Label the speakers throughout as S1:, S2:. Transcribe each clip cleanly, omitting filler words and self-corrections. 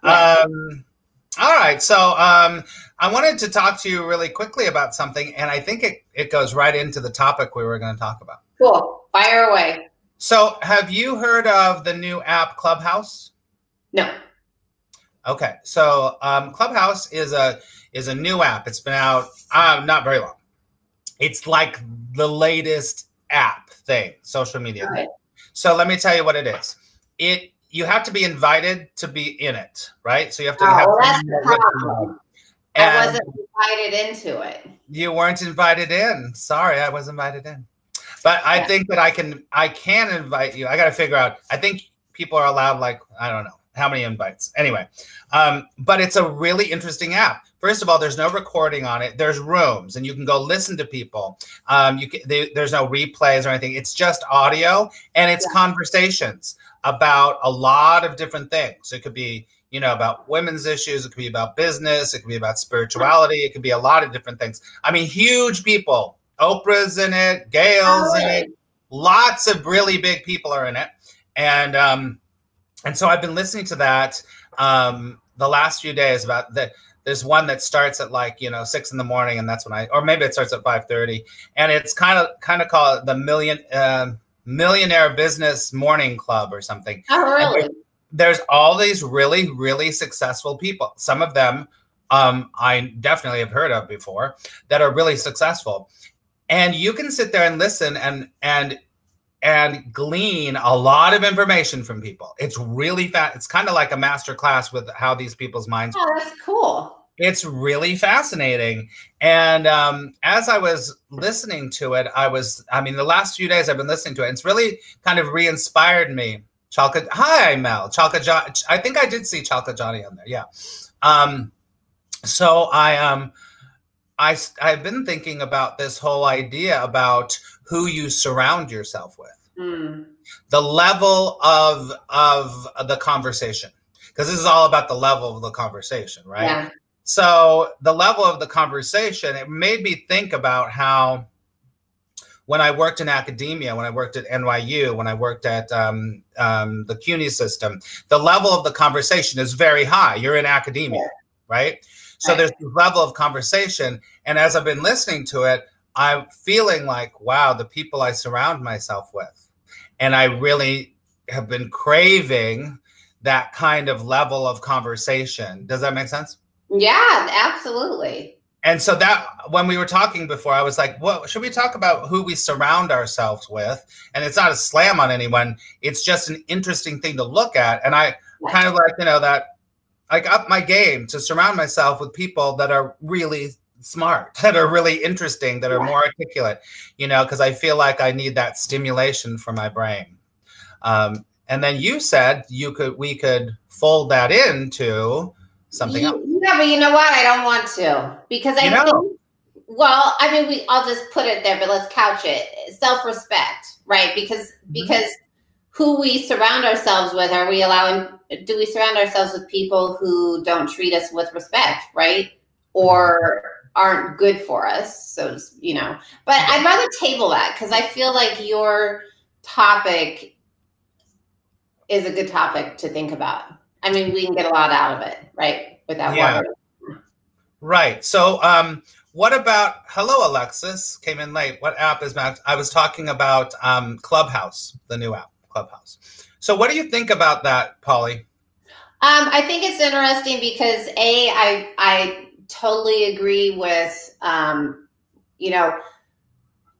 S1: Yeah.
S2: All right. So I wanted to talk to you really quickly about something, and I think it goes right into the topic we were going to talk about.
S1: Cool. Fire away.
S2: So, have you heard of the new app Clubhouse?
S1: No.
S2: Okay. So, Clubhouse is a new app. It's been out not very long. It's like the latest app thing, social media thing.
S1: Okay.
S2: So, let me tell you what it is. It You have to be invited to be in it, right? So you have to
S1: Oh,
S2: have
S1: well, that's
S2: someone
S1: the
S2: there with you.
S1: problem. I
S2: And
S1: wasn't invited into it.
S2: you weren't invited in. Sorry, I was invited in. But I
S1: Yeah.
S2: think that I can invite you. I got to figure out. I think people are allowed like I don't know how many invites. Anyway, but it's a really interesting app. First of all, there's no recording on it. There's rooms, and you can go listen to people. There's no replays or anything. It's just audio, and it's
S1: Yeah.
S2: conversations about a lot of different things. It could be about women's issues. It could be about business. It could be about spirituality. It could be a lot of different things. I mean, huge people. Oprah's in it,
S1: Oh,
S2: Gail's in it,
S1: really?
S2: lots of really big people are in it, and so I've been listening to that the last few days. About that, there's one that starts at like 6 in the morning, and that's when or maybe it starts at 5:30, and it's kind of called the Millionaire Business Morning Club or something.
S1: Oh,
S2: And
S1: really?
S2: there's all these really really successful people. Some of them I definitely have heard of before that are really successful, and you can sit there and listen and glean a lot of information from people. It's really fast. It's kind of like a master class with how these people's minds
S1: Oh,
S2: work.
S1: that's cool.
S2: It's really fascinating. And as I was listening to it, I mean, the last few days I've been listening to it. And it's really kind of re-inspired me. Chalka, hi, Mel. Chalka John. I think I did see Chalka Johnny on there. Yeah. Um, so I've been thinking about this whole idea about who you surround yourself with,
S1: Hmm.
S2: the level of the conversation, because this is all about the level of the conversation, right?
S1: Yeah.
S2: So the level of the conversation, it made me think about how when I worked in academia, when I worked at NYU, when I worked at the CUNY system, the level of the conversation is very high. You're in academia,
S1: Yeah.
S2: right? So
S1: Right.
S2: there's this level of conversation. And as I've been listening to it, I'm feeling like, wow, the people I surround myself with. And I really have been craving that kind of level of conversation. Does that make sense?
S1: Yeah, absolutely.
S2: And so that when we were talking before, I was like, well, should we talk about who we surround ourselves with? And it's not a slam on anyone. It's just an interesting thing to look at. And I
S1: Yeah.
S2: kind of like, that like up my game to surround myself with people that are really smart, that are really interesting, that are
S1: Yeah.
S2: more articulate, because I feel like I need that stimulation for my brain. And then you said we could fold that into something else.
S1: Yeah, but you know what? I don't want to because
S2: You
S1: I
S2: know,
S1: think, well, I mean, I'll just put it there, but let's couch it. Self-respect, right? Because who we surround ourselves with, do we surround ourselves with people who don't treat us with respect, right?
S2: Mhm.
S1: Or aren't good for us. So, but I'd rather table that because I feel like your topic is a good topic to think about. I mean, we can get a lot out of it, right? Without
S2: Yeah.
S1: water.
S2: Right. So, what about Hello Alexis? Came in late. What app is Max? I was talking about Clubhouse, the new app, Clubhouse. So, what do you think about that, Polly?
S1: I think it's interesting because I totally agree with you know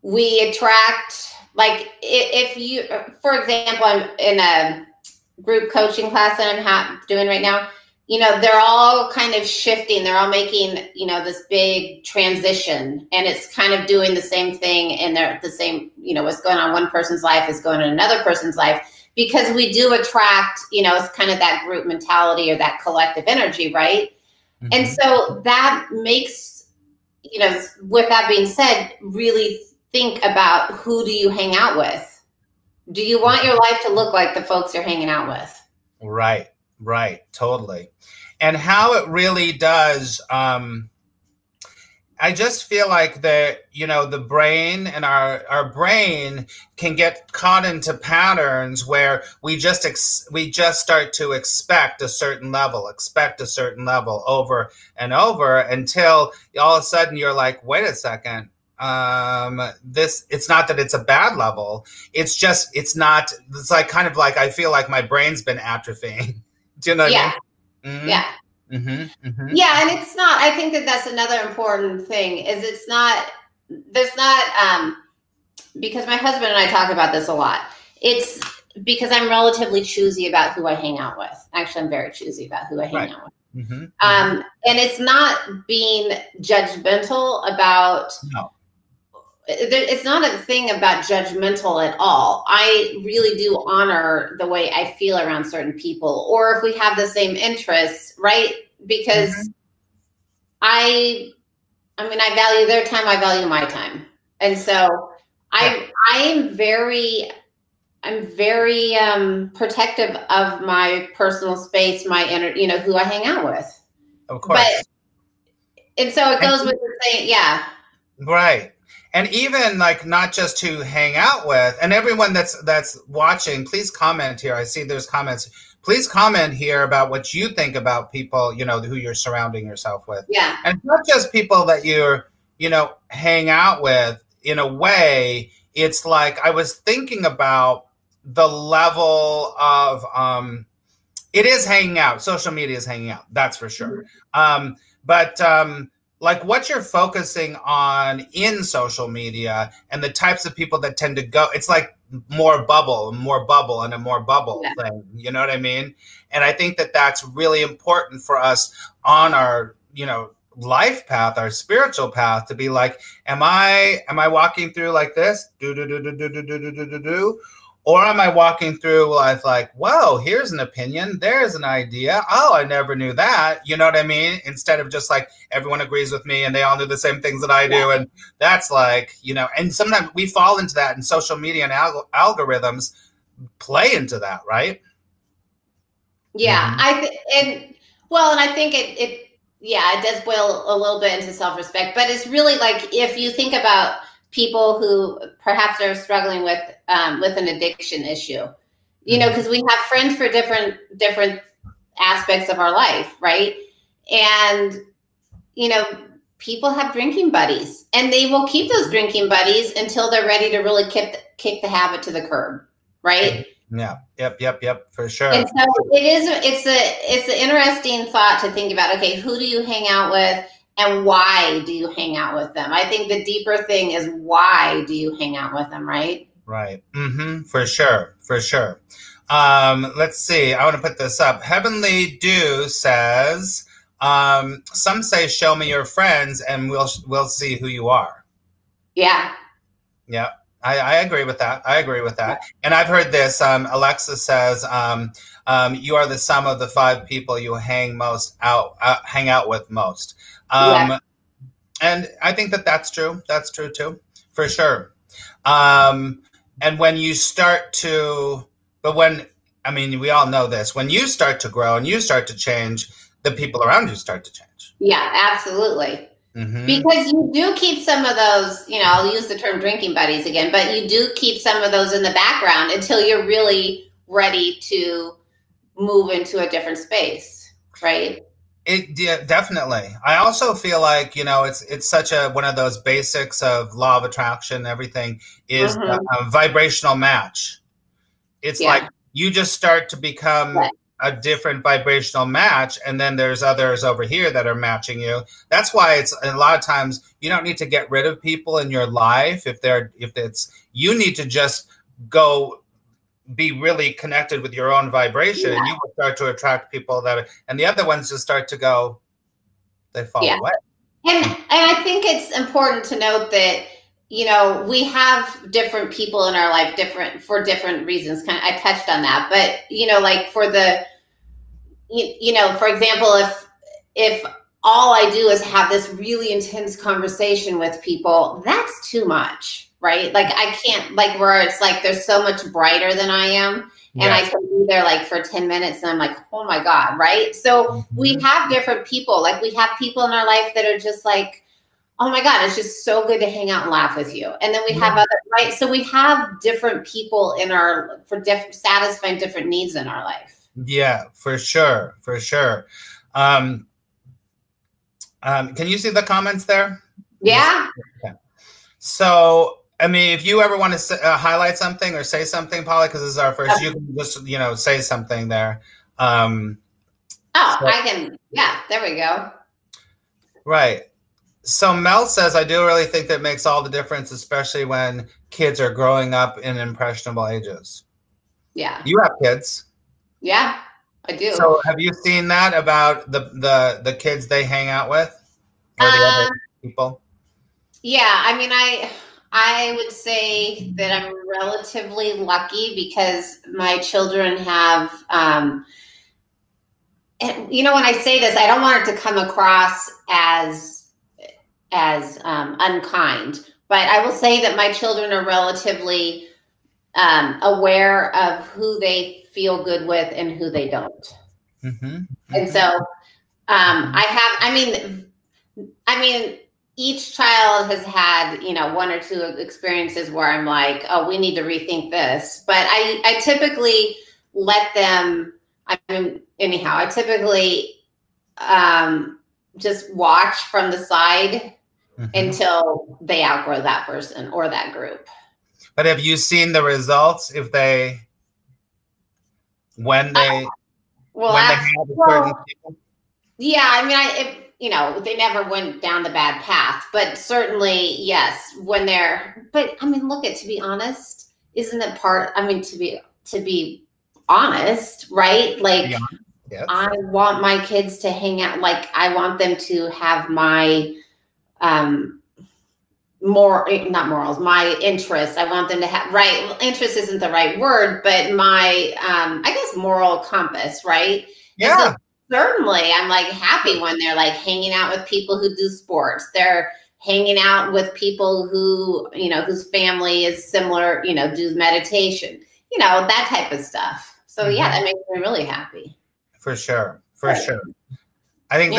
S1: we attract, like, if you, for example, I'm in a group coaching class that I'm doing right now. They're all kind of shifting. They're all making this big transition, and it's kind of doing the same thing, and they're the same. What's going on in one person's life is going on in another person's life, because we do attract. It's kind of that group mentality or that collective energy, right? And
S2: Hmm.
S1: so that makes, with that being said, really think about, who do you hang out with? Do you want your life to look like the folks you're hanging out with?
S2: Right. Right. Totally. And how it really does. I just feel like the brain and our brain can get caught into patterns where we just start to expect a certain level over and over until all of a sudden you're like, wait a second, this, it's not that it's a bad level. It's just, it's like kind of like, I feel like my brain's been atrophying. Do you know what
S1: Yeah.
S2: I mean?
S1: Yeah. Yeah, and it's not, I think that that's another important thing is there's not, because my husband and I talk about this a lot. It's because I'm relatively choosy about who I hang out with. Actually, I'm very choosy about who I hang out with. And it's not being judgmental about,
S2: No.
S1: It's not a thing about judgmental at all. I really do honor the way I feel around certain people, or if we have the same interests, right? Because I mean, I value their time, I value my time. And so I'm very protective of my personal space, my inner, who I hang out with.
S2: Of course.
S1: And so it goes with the saying, yeah.
S2: Right. And even like not just to hang out with, and everyone that's watching, please comment here. I see there's comments. Please comment here about what you think about people, who you're surrounding yourself with.
S1: Yeah.
S2: And not just people that you're, hang out with. In a way, it's like I was thinking about the level of, it is hanging out. Social media is hanging out. That's for sure. But like what you're focusing on in social media and the types of people that tend to go, it's like more bubble and a more bubble thing. You know what I mean? And I think that that's really important for us on our, life path, our spiritual path, to be like, am I walking through like this? Do. Or am I walking through like, whoa, here's an opinion, there's an idea. Oh, I never knew that. You know what I mean? Instead of just like everyone agrees with me and they all do the same things that I do. And that's like, and sometimes we fall into that, and social media and algorithms play into that, right?
S1: Yeah. And I think it does boil a little bit into self-respect, but it's really like, if you think about people who perhaps are struggling with an addiction issue, because we have friends for different aspects of our life, right? And people have drinking buddies, and they will keep those drinking buddies until they're ready to really kick the habit to the curb, right?
S2: Yeah. Yep. For sure.
S1: And so it's an interesting thought to think about. Okay, who do you hang out with? And why do you hang out with them? I think the deeper thing is, why do you hang out with them, right?
S2: Right. For sure. Let's see. I want to put this up. Heavenly Dew says, some say, show me your friends and we'll see who you are.
S1: Yeah.
S2: Yeah. I agree with that. And I've heard this. Alexa says, you are the sum of the 5 people you hang out with most. And I think that's true. That's true too, for sure. And when you start to, we all know this, when you start to grow and you start to change, the people around you start to change.
S1: Yeah, absolutely. Because you do keep some of those, I'll use the term drinking buddies again, but you do keep some of those in the background until you're really ready to move into a different space, right?
S2: Definitely. I also feel like, it's such one of those basics of law of attraction. Everything is a vibrational match. It's like you just start to become a different vibrational match, and then there's others over here that are matching you. That's why it's a lot of times you don't need to get rid of people in your life you need to just go be really connected with your own vibration, and you will start to attract people and the other ones just start to go, they fall away.
S1: And I think it's important to note that, we have different people in our life, for different reasons. I touched on that, but like for example, if all I do is have this really intense conversation with people, that's too much. Right? Like I can't, like, where it's like, they're so much brighter than I am. And I can be there like for 10 minutes and I'm like, oh my God. Right. So we have different people. Like we have people in our life that are just like, oh my God, it's just so good to hang out and laugh with you. And then we have
S2: Yeah.
S1: other, right? So we have different people in our, satisfying different needs in our life.
S2: Yeah, for sure. For sure. Can you see the comments there?
S1: Yeah.
S2: Okay. So, I mean, if you ever want to highlight something or say something, Polly, because this is our first, you can just, say something there.
S1: I can. Yeah, there we go.
S2: Right. So Mel says, I do really think that makes all the difference, especially when kids are growing up in impressionable ages.
S1: Yeah.
S2: You have kids.
S1: Yeah, I do.
S2: So have you seen that about the kids they hang out with, or the other people?
S1: Yeah, I mean, I would say that I'm relatively lucky because my children have, and when I say this, I don't want it to come across as unkind, but I will say that my children are relatively aware of who they feel good with and who they don't.
S2: Mm-hmm. Mm-hmm.
S1: And so I mean, each child has had, one or two experiences where I'm like, oh, we need to rethink this. But I typically let them, I typically just watch from the side until they outgrow that person or that group.
S2: But have you seen the results when they have certain people?
S1: Yeah, I mean, they never went down the bad path, but certainly, yes, when they're, but I mean, to be honest, isn't it to be honest, right? Like,
S2: yes.
S1: I want my kids to hang out, like, I want them to have my, not morals, my interests. I want them to have, right? Interest isn't the right word, but my, I guess, moral compass, right?
S2: Yeah.
S1: Certainly, I'm like happy when they're like hanging out with people who do sports. They're hanging out with people who, whose family is similar, do meditation, that type of stuff. So yeah, that makes me really happy.
S2: For sure. For sure. I think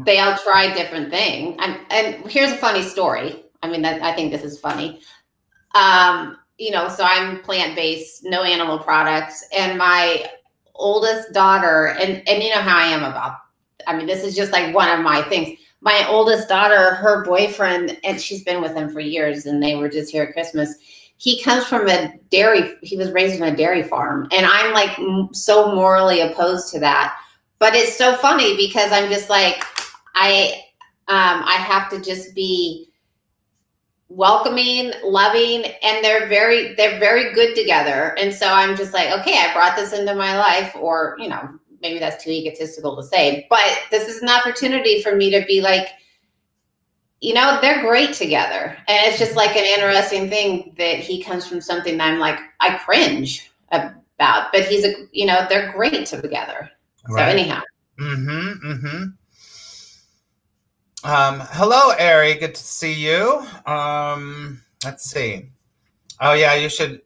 S1: they all try different things. And here's a funny story. I mean, I think this is funny. So I'm plant-based, no animal products, and my oldest daughter, and you know how I am about, this is just like one of my things. My oldest daughter, her boyfriend, and she's been with him for years, and they were just here at Christmas. He comes from he was raised in a dairy farm, and I'm like so morally opposed to that. But it's so funny because I'm just like, I have to just be welcoming, loving, and they're very good together. And so I'm just like, okay, I brought this into my life, or, maybe that's too egotistical to say, but this is an opportunity for me to be like, they're great together. And it's just like an interesting thing that he comes from something that I'm like, I cringe about, but they're great together. Right. So anyhow.
S2: Hello, Ari. Good to see you. Let's see. Oh yeah, you should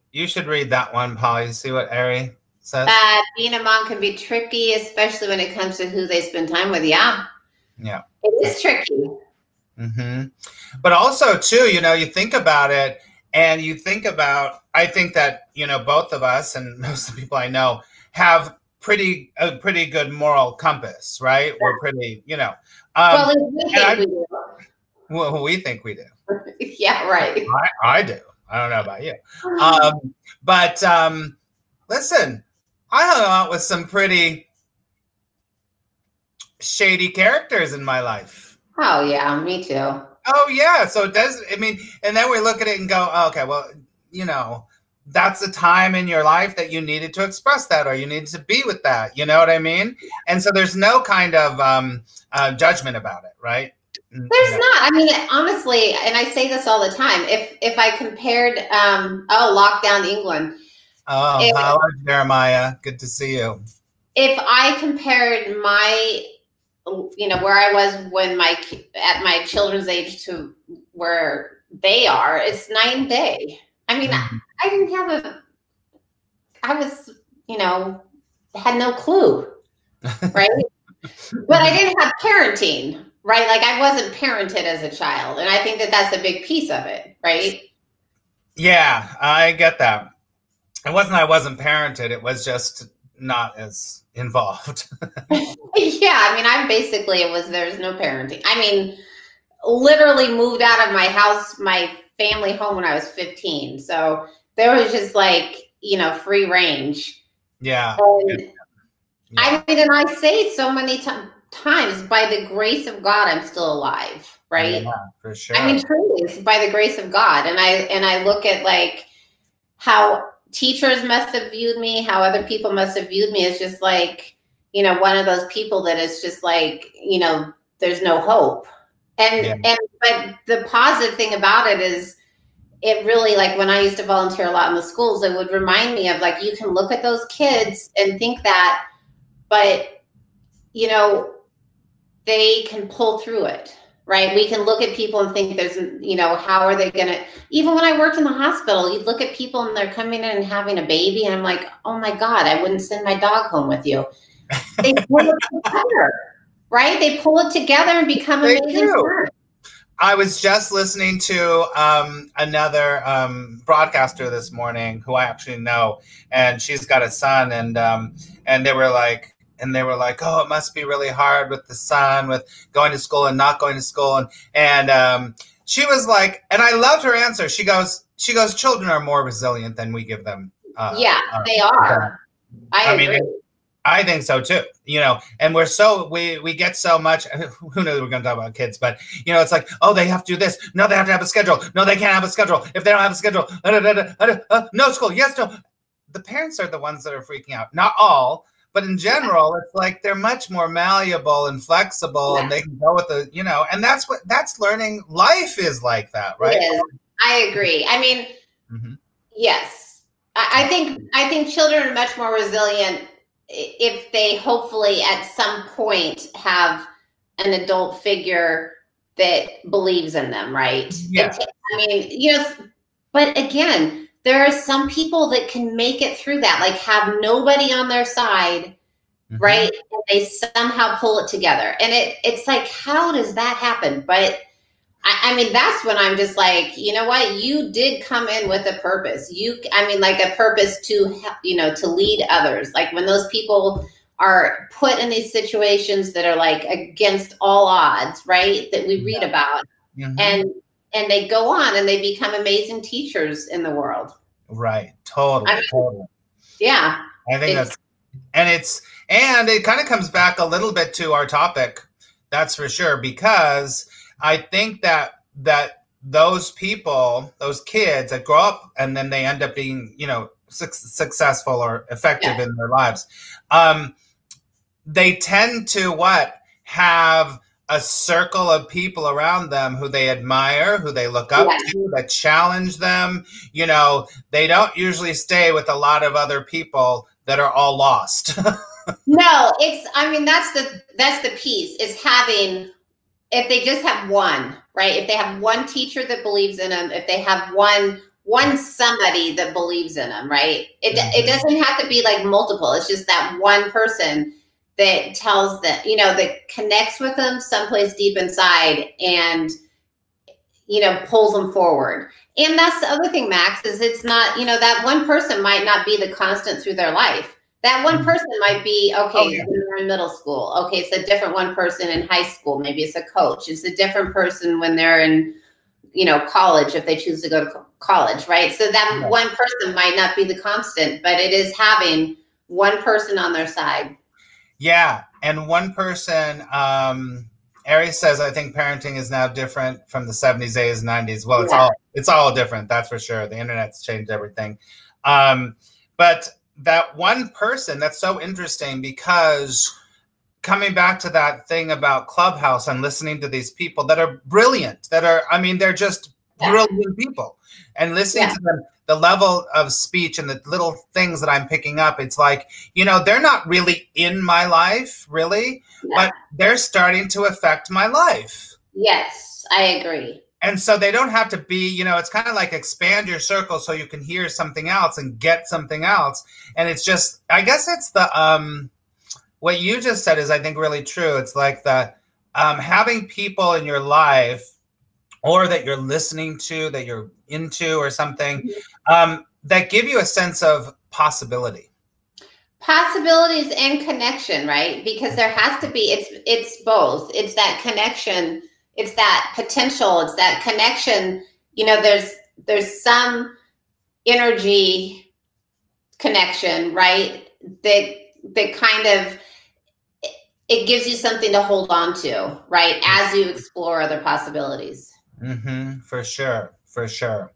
S2: read that one, Polly. See what Ari says.
S1: Being a mom can be tricky, especially when it comes to who they spend time with. Yeah.
S2: Yeah.
S1: It is tricky.
S2: But also too, you think about it, and you think about. I think that both of us and most of the people I know have a pretty good moral compass, right? We're pretty,
S1: well, we do.
S2: Well, we think we do.
S1: Yeah, right.
S2: I do. I don't know about you. But listen, I hung out with some pretty shady characters in my life.
S1: Oh yeah, me too.
S2: Oh yeah. So it does. I mean, and then we look at it and go, oh, okay, well, that's the time in your life that you needed to express that, or you needed to be with that. You know what I mean? And so there's no kind of judgment about it, right?
S1: There's not. I mean, honestly, and I say this all the time. If I compared, lockdown England.
S2: Oh, hello, Jeremiah. Good to see you.
S1: If I compared my, where I was at my children's age to where they are, it's night and day. I mean, I didn't have I was, had no clue, right? But I didn't have parenting. right? Like I wasn't parented as a child. And I think that that's a big piece of it, right?
S2: Yeah, I get that. It wasn't I wasn't parented, it was just not as involved.
S1: Yeah, I mean, I basically it was there's no parenting. I mean, literally moved out of my house, my family home when I was 15. So there was just like, free range.
S2: Yeah.
S1: And
S2: Yeah.
S1: I mean, and I say it so many times, by the grace of God, I'm still alive,
S2: Yeah,
S1: right?
S2: for
S1: I mean,
S2: sure.
S1: truly, it's by the grace of God. And I look at like how teachers must have viewed me, how other people must have viewed me as just like, one of those people that is just like, there's no hope.
S2: Yeah.
S1: But the positive thing about it is it really, like when I used to volunteer a lot in the schools, it would remind me of like, you can look at those kids and think that, but you know, they can pull through it, right? We can look at people and think there's, how are they going to, even when I worked in the hospital, you'd look at people and they're coming in and having a baby. And I'm like, oh my God, I wouldn't send my dog home with you. They pull it together, right? They pull it together and become
S2: They
S1: amazing
S2: do.
S1: parents.
S2: I was just listening to another broadcaster this morning who I actually know, and she's got a son, and they were like, oh, it must be really hard with the son, with going to school and not going to school, and she was like, and I loved her answer. She goes, children are more resilient than we give them.
S1: Yeah, they are. I
S2: mean,
S1: agree.
S2: I think so too, and we get so much. Who knew we were going to talk about kids? But it's like, oh, they have to do this. No, they have to have a schedule. No, they can't have a schedule. If they don't have a schedule, no school. Yes, no. The parents are the ones that are freaking out. Not all, but in general, it's like they're much more malleable and flexible, and they can go with the, and that's learning. Life is like that, right?
S1: It is. I agree. I mean, yes, I think children are much more resilient if they hopefully at some point have an adult figure that believes in them, right?
S2: Yeah.
S1: I mean, but again, there are some people that can make it through that, like have nobody on their side, right? And they somehow pull it together. And it's like, how does that happen? But I mean, that's when I'm just like, you know what? You did come in with a purpose. Like a purpose to, to lead others. Like when those people are put in these situations that are like against all odds, right? That we read about, and they go on and they become amazing teachers in the world.
S2: Right. Totally. Totally.
S1: Yeah.
S2: I think and it kind of comes back a little bit to our topic. That's for sure, because I think that those people, those kids that grow up and then they end up being, successful or effective in their lives, they tend to have a circle of people around them who they admire, who they look up to, that challenge them. They don't usually stay with a lot of other people that are all lost.
S1: No, that's the piece, is having, if they just have one, right? If they have one teacher that believes in them, if they have one somebody that believes in them, right? It doesn't have to be like multiple. It's just that one person that tells them, that connects with them someplace deep inside and, pulls them forward. And that's the other thing, Max, is it's not, that one person might not be the constant through their life. That one person might be, when they're in middle school. Okay, it's a different one person in high school. Maybe it's a coach. It's a different person when they're in, college, if they choose to go to college, right? So that one person might not be the constant, but it is having one person on their side.
S2: Yeah, and one person, Ari says, I think parenting is now different from the 70s, 80s, 90s. Well, it's all different, that's for sure. The internet's changed everything. But that one person, that's so interesting, because coming back to that thing about Clubhouse and listening to these people that are brilliant, they're just brilliant people, and listening to them, the level of speech and the little things that I'm picking up, it's like, they're not really in my life, really, but they're starting to affect my life.
S1: Yes, I agree.
S2: And so they don't have to be, it's kind of like expand your circle so you can hear something else and get something else. And it's just, I guess it's the, what you just said is, I think, really true. It's like having people in your life or that you're listening to, that you're into or something, that give you a sense of possibility.
S1: Possibilities and connection, right? Because there has to be, it's both. It's that connection, it's that potential, it's that connection. You know, there's some energy connection, right? That kind of, it gives you something to hold on to, right? As you explore other possibilities.
S2: For sure. For sure.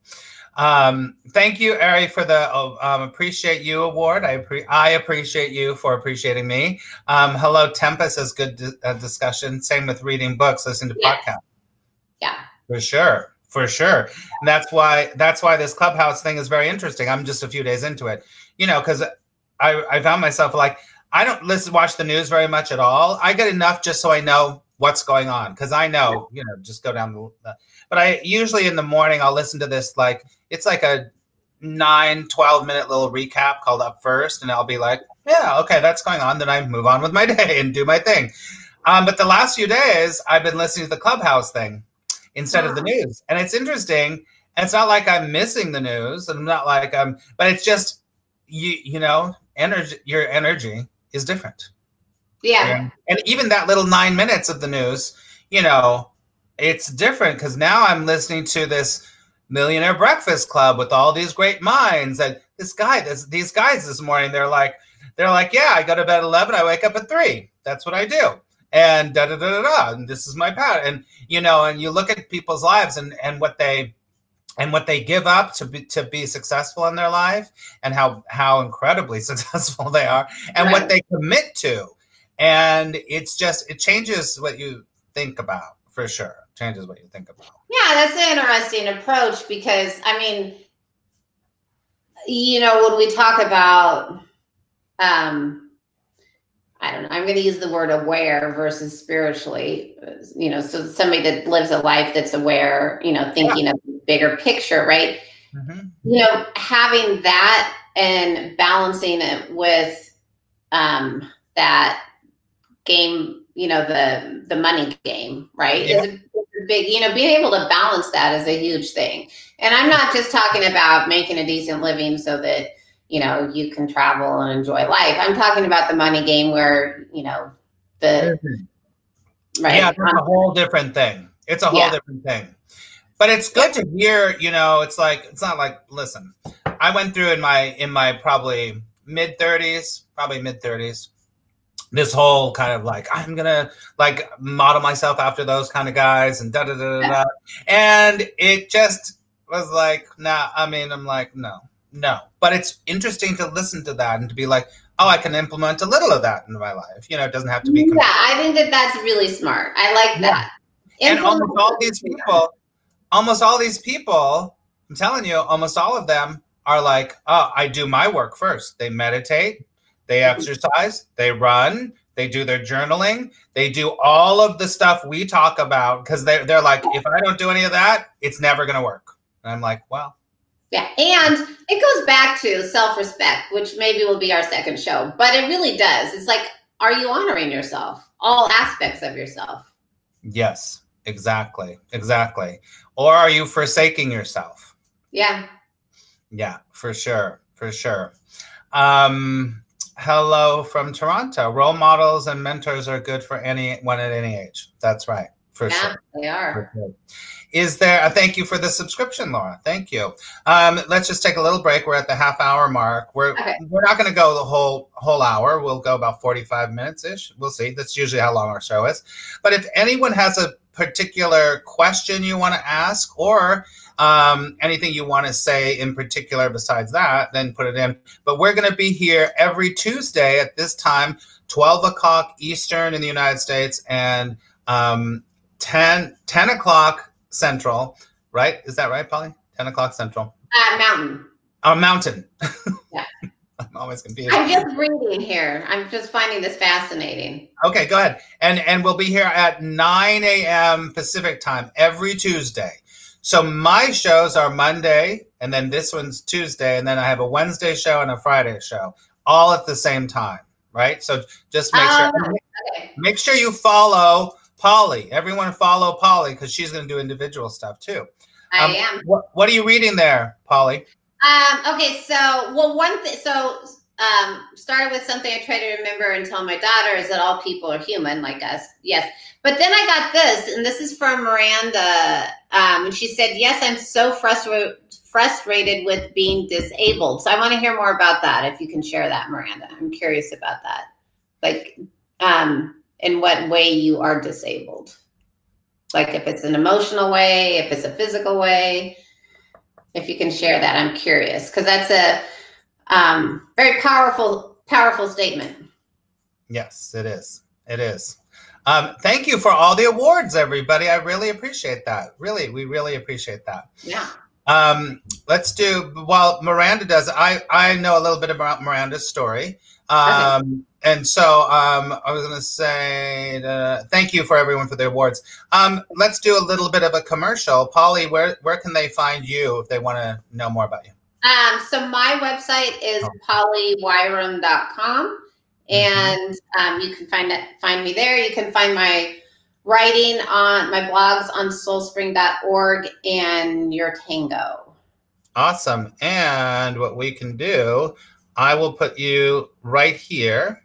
S2: Thank you, Ari, for the Appreciate You award. I appreciate you for appreciating me. Hello, Tempest says good discussion. Same with reading books, listening to podcasts.
S1: Yeah.
S2: For sure. For sure. And that's why this Clubhouse thing is very interesting. I'm just a few days into it, you know, because I found myself like, I don't watch the news very much at all. I get enough just so I know what's going on, because I know, you know, just go down the but I usually in the morning I'll listen to this, like it's like a 9-12 minute little recap called Up First, and I'll be like, yeah, okay, that's going on. Then I move on with my day and do my thing. But the last few days I've been listening to the Clubhouse thing instead of the news, and it's interesting. And it's not like I'm missing the news, and I'm not like but it's just you know, your energy is different.
S1: Yeah.
S2: And even that little 9 minutes of the news, you know, it's different because now I'm listening to this Millionaire Breakfast Club with all these great minds. And these guys this morning, they're like, yeah, I go to bed at 11, I wake up at 3. That's what I do. And da da da da da. And this is my pattern. And you know, and you look at people's lives and what they give up to be successful in their life, and how incredibly successful they are, and what they commit to. And it's just, it changes what you think about, for sure. Changes what you think about.
S1: Yeah, that's an interesting approach, because I mean, you know, when we talk about, I don't know, I'm going to use the word aware versus spiritually, you know, so somebody that lives a life that's aware, you know, thinking of the bigger picture, right? You know, having that and balancing it with that game, you know, the money game, right? Is a big, you know, being able to balance that is a huge thing. And I'm not just talking about making a decent living so that, you know, you can travel and enjoy life. I'm talking about the money game where, you know, right.
S2: Yeah, it's a whole different thing. It's a whole different thing. But it's good to hear, you know, it's not like, listen, I went through in my probably mid-30s, this whole kind of like, I'm gonna like model myself after those kind of guys and da da da da da. And it just was like, nah, I mean, I'm like, no. But it's interesting to listen to that and to be like, oh, I can implement a little of that in my life. You know, it doesn't have to be.
S1: Yeah, I think that's really smart. I like that.
S2: And almost all these people, I'm telling you, almost all of them are like, oh, I do my work first. They meditate, they exercise, they run, they do their journaling, they do all of the stuff we talk about, because they're like, if I don't do any of that, it's never going to work. And I'm like, well.
S1: Yeah, and it goes back to self-respect, which maybe will be our second show, but it really does. It's like, are you honoring yourself? All aspects of yourself.
S2: Yes, exactly. Or are you forsaking yourself?
S1: Yeah.
S2: Yeah, for sure. Hello from Toronto. Role models and mentors are good for anyone at any age. That's right. For sure.
S1: They are.
S2: Is there thank you for the subscription, Laura. Thank you. Let's just take a little break. We're at the half-hour mark. We're not going to go the whole hour. We'll go about 45 minutes-ish. We'll see. That's usually how long our show is. But if anyone has a particular question you want to ask, or anything you want to say in particular besides that, then put it in. But we're going to be here every Tuesday at this time, 12 o'clock Eastern in the United States, and 10 o'clock Central, right? Is that right, Polly? 10 o'clock Central.
S1: Mountain.
S2: Oh, Mountain.
S1: Yeah.
S2: I'm always confused.
S1: I'm just reading here. I'm just finding this fascinating.
S2: Okay, go ahead. And we'll be here at 9 a.m. Pacific time every Tuesday. So my shows are Monday, and then this one's Tuesday, and then I have a Wednesday show and a Friday show, all at the same time, right? So just make sure you follow Polly. Everyone follow Polly because she's going to do individual stuff too.
S1: I am.
S2: What are you reading there, Polly?
S1: Okay, so one thing. So started with something I try to remember and tell my daughter is that all people are human like us. Yes, but then I got this, and this is from Miranda, and she said, "Yes, I'm so frustrated with being disabled." So I want to hear more about that. If you can share that, Miranda, I'm curious about that. Like, in what way you are disabled? Like, if it's an emotional way, if it's a physical way. If you can share that, I'm curious, because that's a very powerful statement.
S2: Yes, it is. It is. Thank you for all the awards, everybody. I really appreciate that. Really, we really appreciate that.
S1: Yeah.
S2: Let's do, while Miranda does, I know a little bit about Miranda's story. And so I was going to say thank you for everyone for the awards. Let's do a little bit of a commercial. Polly, where can they find you if they want to know more about you?
S1: So my website is pollywyram.com, and you can find me there. You can find my writing on my blogs on soulspring.org and Your Tango.
S2: Awesome. And what we can do, I will put you right here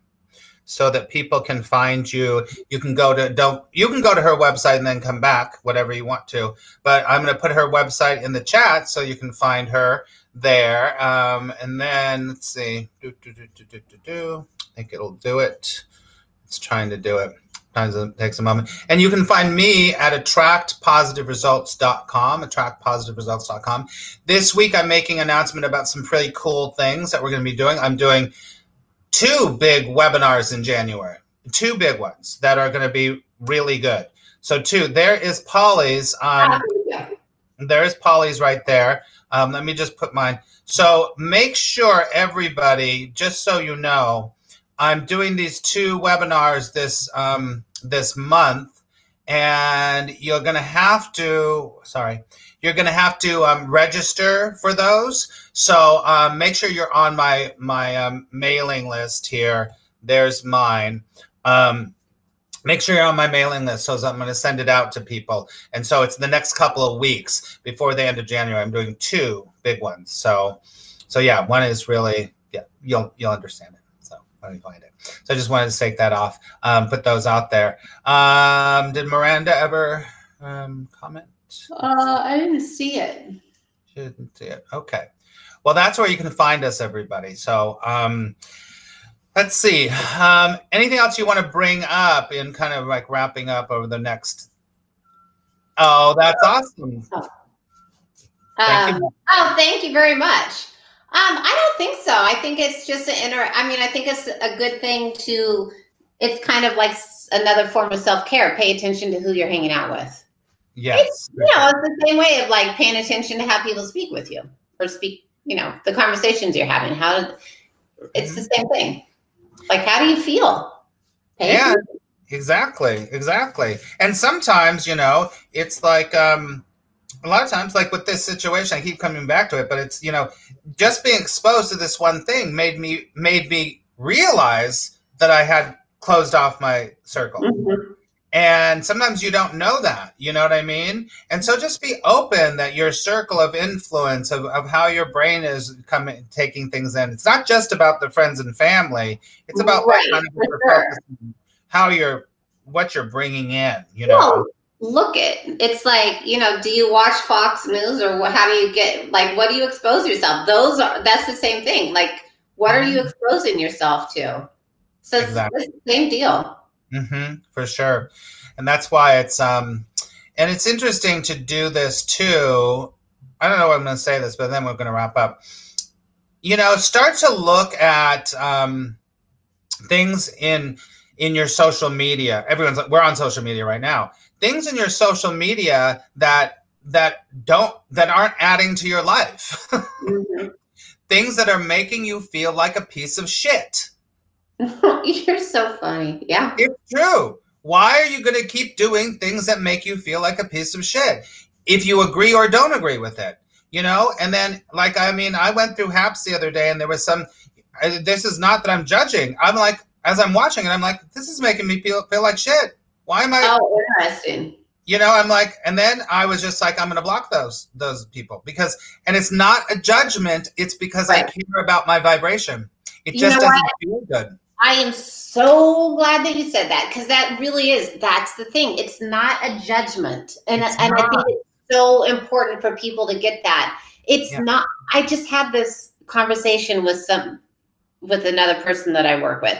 S2: so that people can find you. You can go to her website and then come back, whatever you want to. But I'm going to put her website in the chat so you can find her there. And then let's see. I think it'll do it. It's trying to do it. Sometimes it takes a moment. And you can find me at attractpositiveresults.com, attractpositiveresults.com. This week I'm making an announcement about some pretty cool things that we're going to be doing. I'm doing 2 big webinars in January, 2 big ones that are going to be really good. So 2, there is Polly's. There is Polly's right there. Let me just put mine. So make sure everybody, just so you know, I'm doing these 2 webinars this month, and you're going to have to, register for those. So make sure you're on my mailing list here. There's mine. Make sure you're on my mailing list, so I'm going to send it out to people. And so it's the next couple of weeks before the end of January. I'm doing 2 big ones. So yeah, one is really, yeah, you'll understand it. So let me find it. So I just wanted to take that off, put those out there. Did Miranda ever comment?
S1: I didn't see it.
S2: She didn't see it. Okay. Well, that's where you can find us, everybody. So let's see. Anything else you want to bring up in kind of like wrapping up over the next? Oh, that's awesome.
S1: Thank you very much. I don't think so. I think it's just I think it's a good thing to, it's kind of like another form of self-care. Pay attention to who you're hanging out with.
S2: Yes.
S1: It's the same way of like paying attention to how people speak with you or speak, the conversations you're having. It's the same thing. Like, how do you feel?
S2: Yeah, exactly. And sometimes, it's like, a lot of times, like with this situation, I keep coming back to it, but it's, just being exposed to this one thing made me realize that I had closed off my circle. Mm-hmm. And sometimes you don't know that, you know what I mean? And so just be open that your circle of influence of how your brain is taking things in. It's not just about the friends and family. It's about what you're bringing in,
S1: Well, it's like, do you watch Fox News or how do you get, like, what do you expose yourself? That's the same thing. Like, what are you exposing yourself to? So exactly. It's the same deal.
S2: Mm-hmm, for sure. And that's why it's and it's interesting to do this too. I don't know what I'm going to say this, but then we're going to wrap up. Start to look at things in your social media. We're on social media right now. Things in your social media that aren't adding to your life. Mm-hmm. Things that are making you feel like a piece of shit.
S1: You're so funny. Yeah.
S2: It's true. Why are you going to keep doing things that make you feel like a piece of shit? If you agree or don't agree with it, and then I went through HAPS the other day and there was this is not that I'm judging. I'm like, as I'm watching it, I'm like, this is making me feel like shit. Why am I?
S1: Oh, interesting.
S2: I'm like, and then I was just like, I'm going to block those people because, and it's not a judgment. It's because I care about my vibration. It just doesn't feel good.
S1: I am so glad that you said that, because that really is, that's the thing. It's not a judgment. And I think it's so important for people to get that. It's not, I just had this conversation with another person that I work with.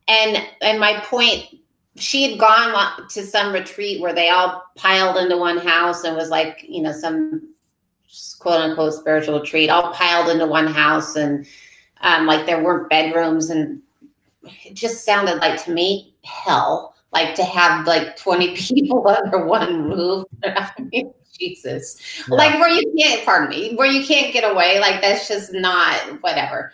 S1: And my point, she had gone to some retreat where they all piled into one house and was like, some quote unquote spiritual retreat, all piled into one house. And like there weren't bedrooms, and it just sounded like to me hell, like to have like 20 people under one roof. I mean, Jesus. Yeah. Like where you can't get away. Like that's just not whatever.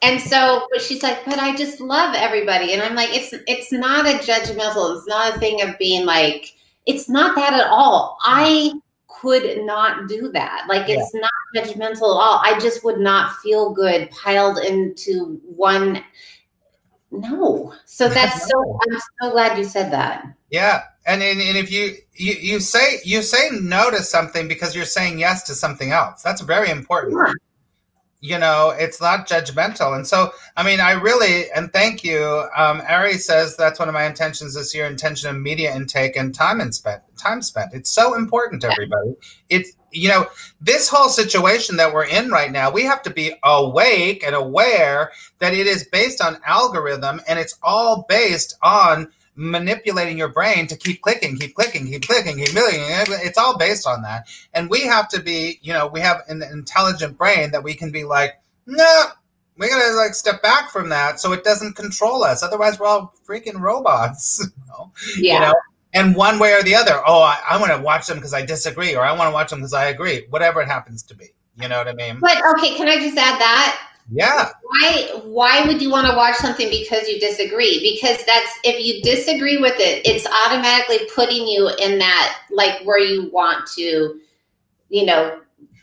S1: And so, but she's like, but I just love everybody. And I'm like, it's not a judgmental, it's not a thing of being like, it's not that at all. I could not do that. Like, it's not judgmental at all. I just would not feel good piled into one. No. So that's I'm so glad you said that.
S2: Yeah. And if you say no to something because you're saying yes to something else, that's very important. Yeah. It's not judgmental. And so, I mean, and thank you. Ari says that's one of my intentions this year, intention of media intake and time spent. It's so important, everybody. It's, this whole situation that we're in right now, we have to be awake and aware that it is based on algorithm, and it's all based on manipulating your brain to keep clicking. It's all based on that. And we have to be, we have an intelligent brain that we can be like, no, we gotta like step back from that so it doesn't control us. Otherwise we're all freaking robots. And one way or the other, I want to watch them because I disagree, or I want to watch them because I agree, whatever it happens to be. You know what I mean?
S1: But okay, can I just add that?
S2: Yeah.
S1: Why would you want to watch something because you disagree? Because if you disagree with it, it's automatically putting you in that, like, where you want to,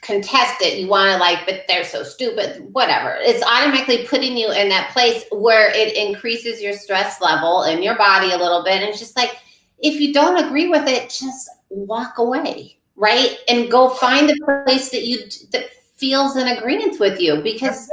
S1: contest it. You want to like, but they're so stupid, whatever. It's automatically putting you in that place where it increases your stress level in your body a little bit. And it's just like, if you don't agree with it, just walk away, right? And go find a place that feels in agreement with you, because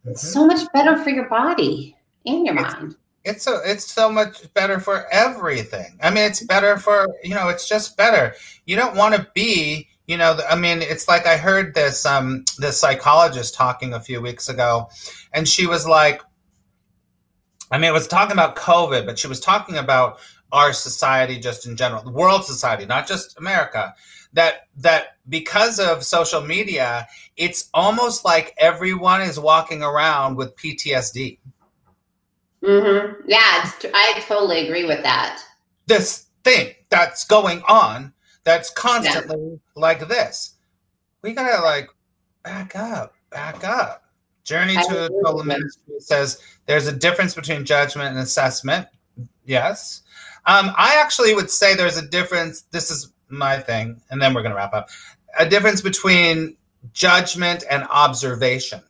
S1: it's so much better for your body and your mind.
S2: It's so much better for everything. I mean, it's better for, it's just better. You don't want to be, I mean, it's like I heard this psychologist talking a few weeks ago, and she was like, I mean, it was talking about COVID, but she was talking about our society just in general, the world society, not just America. That because of social media, it's almost like everyone is walking around with PTSD.
S1: Mm-hmm. Yeah, I totally agree with that.
S2: This thing that's going on, that's constantly like this. We gotta like back up. Journey to a Total Ministry says there's a difference between judgment and assessment. Yes. I actually would say there's a difference. This is my thing, and then we're going to wrap up. A difference between judgment and observation.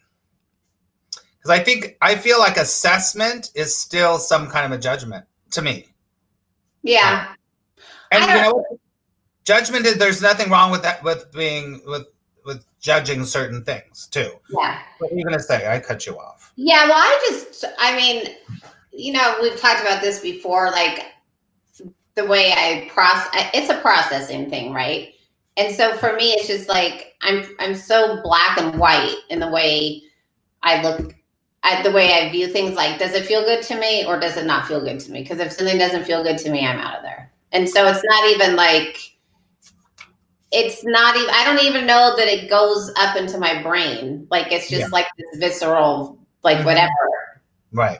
S2: Because I feel like assessment is still some kind of a judgment to me.
S1: Yeah.
S2: And judgment is, there's nothing wrong with that, with being with judging certain things too.
S1: Yeah.
S2: What are you going to say? I cut you off.
S1: Yeah. Well, I mean, we've talked about this before, like, the way I it's a processing thing, right? And so for me, it's just like, I'm so black and white in the way I look at the way I view things. Like, does it feel good to me or does it not feel good to me? Because if something doesn't feel good to me, I'm out of there. And so it's not even like, I don't even know that it goes up into my brain. Like, it's just like this visceral, like whatever.
S2: Right.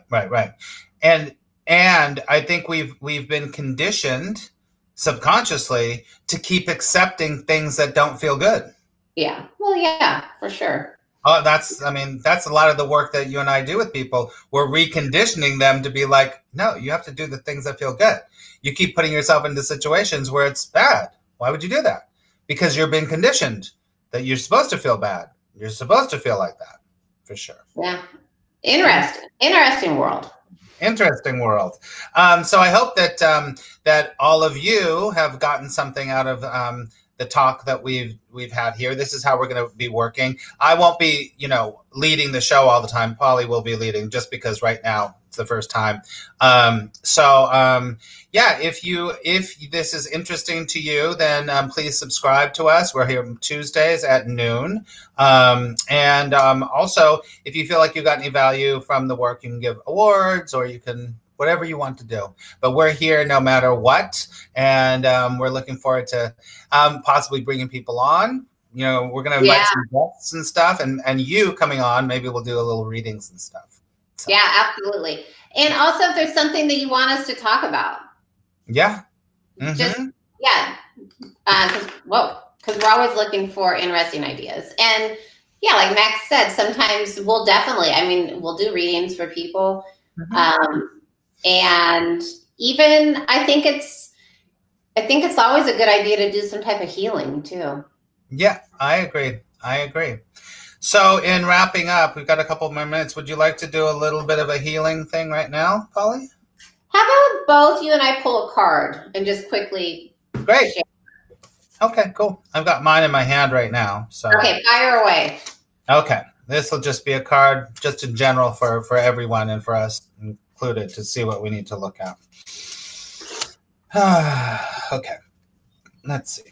S2: And I think we've been conditioned subconsciously to keep accepting things that don't feel good.
S1: Yeah. Well, yeah, for sure.
S2: Oh, that's a lot of the work that you and I do with people. We're reconditioning them to be like, no, you have to do the things that feel good. You keep putting yourself into situations where it's bad. Why would you do that? Because you're being conditioned that you're supposed to feel bad. You're supposed to feel like that, for sure.
S1: Yeah. Interesting world.
S2: Interesting world. So I hope that that all of you have gotten something out of the talk that we've had here. This is how we're going to be working. I won't be, leading the show all the time. Polly will be leading, just because right now it's the first time. Yeah, if this is interesting to you, then please subscribe to us. We're here Tuesdays at noon. Also, if you feel like you got any value from the work, you can give awards, or you can whatever you want to do. But we're here no matter what, and we're looking forward to possibly bringing people on. We're going to invite some guests and stuff, and you coming on. Maybe we'll do a little readings and stuff.
S1: So. Yeah, absolutely. And also, if there's something that you want us to talk about.
S2: Yeah.
S1: Just, because we're always looking for interesting ideas. And yeah, like Max said, sometimes we'll do readings for people. And even I think it's always a good idea to do some type of healing too.
S2: Yeah, I agree. So in wrapping up, we've got a couple more minutes. Would you like to do a little bit of a healing thing right now, Polly?
S1: How about both you and I pull a card and just quickly
S2: Great. Share? Okay, cool. I've got mine in my hand right now. So
S1: okay, fire away.
S2: Okay. This will just be a card just in general for everyone and for us included to see what we need to look at. Okay. Let's see.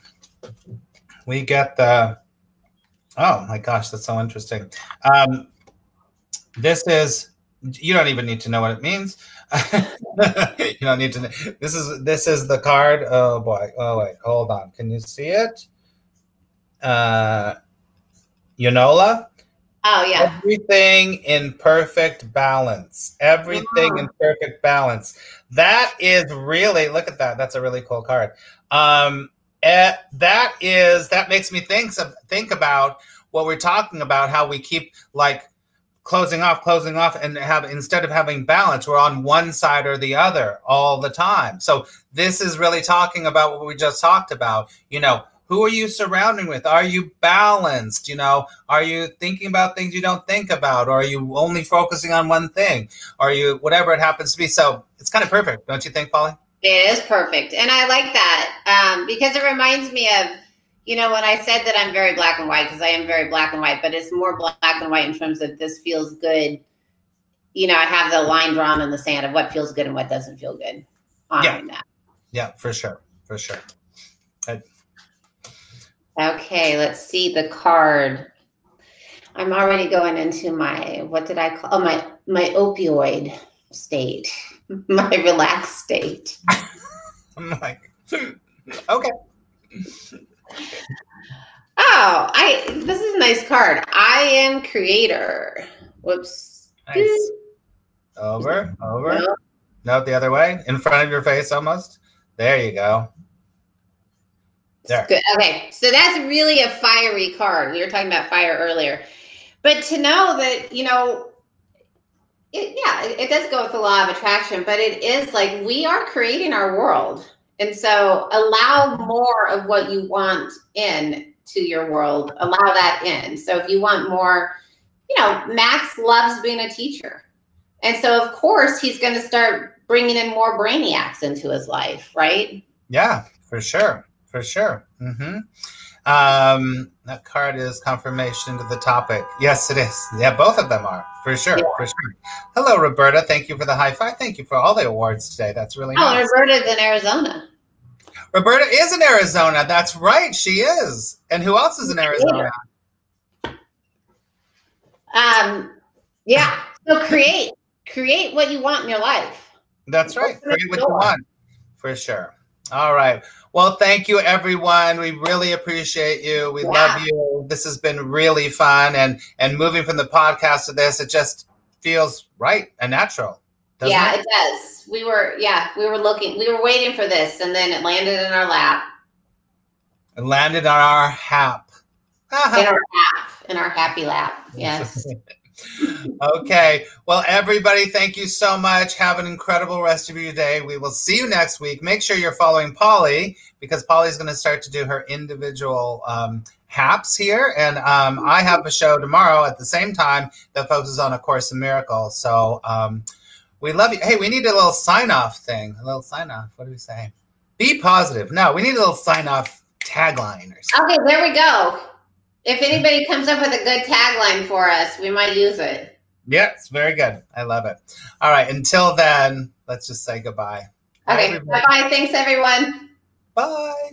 S2: We get the, oh my gosh, that's so interesting. This is, you don't even need to know what it means. You don't need to know. This is the card. Oh boy. Oh wait, hold on. Can you see it? Yonola.
S1: Oh yeah.
S2: Everything in perfect balance. Everything in perfect balance. That is really, look at that. That's a really cool card. That makes me think about what we're talking about, how we keep like closing off, and instead of having balance, we're on one side or the other all the time. So this is really talking about what we just talked about. Who are you surrounding with? Are you balanced? Are you thinking about things you don't think about? Or are you only focusing on one thing? Are you, whatever it happens to be? So it's kind of perfect, don't you think, Polly?
S1: It is perfect. And I like that because it reminds me of, when I said that I'm very black and white, because I am very black and white, but it's more black and white in terms of this feels good. I have the line drawn in the sand of what feels good and what doesn't feel good. Honoring that.
S2: Yeah, for sure.
S1: Okay, let's see the card. I'm already going into my, what did I call? Oh, my opioid state, my relaxed state.
S2: I'm like, okay.
S1: Oh, this is a nice card. I am creator. Whoops.
S2: Nice. Over. No, the other way. In front of your face almost. There you go. There.
S1: Good. Okay, so that's really a fiery card. We were talking about fire earlier. But to know that, it does go with the law of attraction, but it is like we are creating our world. And so allow more of what you want in to your world. Allow that in. So if you want more, Max loves being a teacher. And so, of course, he's going to start bringing in more brainiacs into his life, right?
S2: Yeah, for sure. That card is confirmation to the topic. Yes, it is. Yeah, both of them are, for sure. Hello, Roberta. Thank you for the high five. Thank you for all the awards today. That's really nice.
S1: Roberta's in Arizona.
S2: Roberta is in Arizona. That's right. She is. And who else is in Arizona?
S1: Yeah. So create what you want in your life.
S2: That's right. Create what you want. For sure. All right. Well, thank you, everyone. We really appreciate you. We love you. This has been really fun. And moving from the podcast to this, it just feels right and natural.
S1: Yeah, it does. We were waiting for this, and then it landed in our lap.
S2: It landed on our hap.
S1: In our happy lap. Yes.
S2: Okay. Well, everybody, thank you so much. Have an incredible rest of your day. We will see you next week. Make sure you're following Polly, because Polly's going to start to do her individual haps here. And I have a show tomorrow at the same time that focuses on A Course in Miracles. So We love you. Hey, we need a little sign-off thing. A little sign-off. What do we say? Be positive. No, we need a little sign-off tagline or something.
S1: Okay, there we go. If anybody comes up with a good tagline for us, we might use it.
S2: Yeah, it's very good. I love it. All right. Until then, let's just say goodbye.
S1: Okay. Bye-bye. Thanks, everyone.
S2: Bye.